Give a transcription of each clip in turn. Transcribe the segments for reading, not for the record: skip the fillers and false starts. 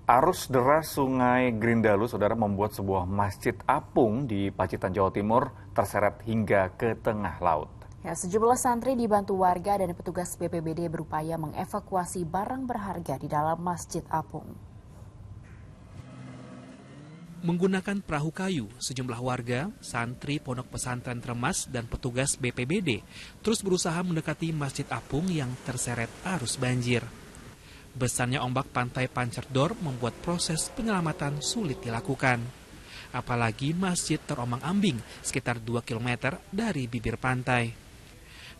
Arus deras Sungai Grindalu, saudara, membuat sebuah masjid apung di Pacitan, Jawa Timur terseret hingga ke tengah laut. Ya, sejumlah santri dibantu warga dan petugas BPBD berupaya mengevakuasi barang berharga di dalam masjid apung. Menggunakan perahu kayu, sejumlah warga, santri Pondok Pesantren Tremas dan petugas BPBD terus berusaha mendekati masjid apung yang terseret arus banjir. Besarnya ombak pantai Pancerdor membuat proses penyelamatan sulit dilakukan. Apalagi masjid terombang-ambing sekitar 2 km dari bibir pantai.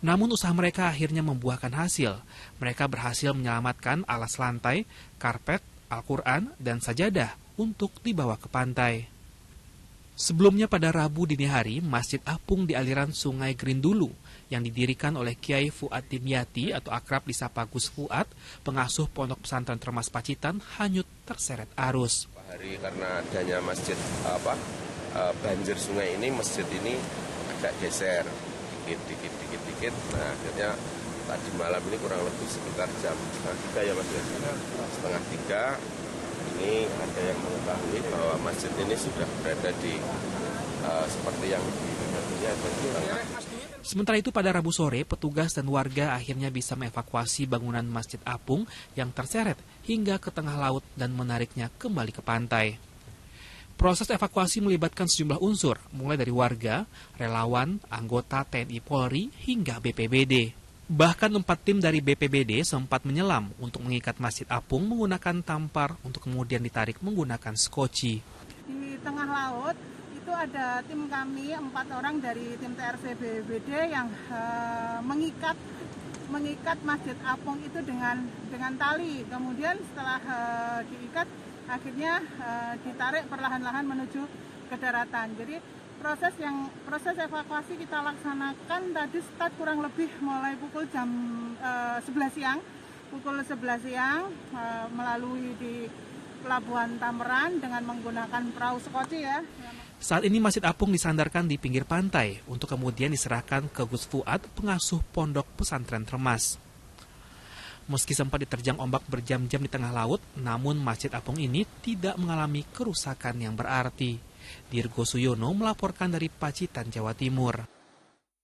Namun usaha mereka akhirnya membuahkan hasil. Mereka berhasil menyelamatkan alas lantai, karpet, Al-Quran, dan sajadah untuk dibawa ke pantai. Sebelumnya pada Rabu dini hari, Masjid Apung di aliran Sungai Grindalu yang didirikan oleh Kiai Fuad Dimyati atau akrab disapa Gus Fuad, pengasuh Pondok Pesantren Tremas Pacitan, hanyut terseret arus. Hari karena adanya masjid banjir sungai ini, masjid ini agak geser dikit. Nah, akhirnya tadi malam ini kurang lebih sekitar jam 2:30 ya Mas, setengah 3. Ini ada yang mengetahui bahwa masjid ini sudah berada di seperti yang di Sementara itu pada Rabu sore, petugas dan warga akhirnya bisa mengevakuasi bangunan Masjid Apung yang terseret hingga ke tengah laut dan menariknya kembali ke pantai. Proses evakuasi melibatkan sejumlah unsur, mulai dari warga, relawan, anggota TNI Polri, hingga BPBD. Bahkan 4 tim dari BPBD sempat menyelam untuk mengikat Masjid Apung menggunakan tampar untuk kemudian ditarik menggunakan skoci. Di tengah laut itu ada tim kami 4 orang dari tim TRC BPBD yang mengikat Masjid Apung itu dengan tali. Kemudian setelah diikat akhirnya ditarik perlahan-lahan menuju ke daratan. Jadi proses evakuasi kita laksanakan tadi start kurang lebih mulai pukul jam 11 siang. Pukul 11 siang melalui di Pelabuhan Tameran dengan menggunakan perahu skoci ya. Saat ini Masjid Apung disandarkan di pinggir pantai untuk kemudian diserahkan ke Gus Fuad, pengasuh Pondok Pesantren Tremas. Meski sempat diterjang ombak berjam-jam di tengah laut, namun Masjid Apung ini tidak mengalami kerusakan yang berarti. Dirgo Suyono melaporkan dari Pacitan, Jawa Timur.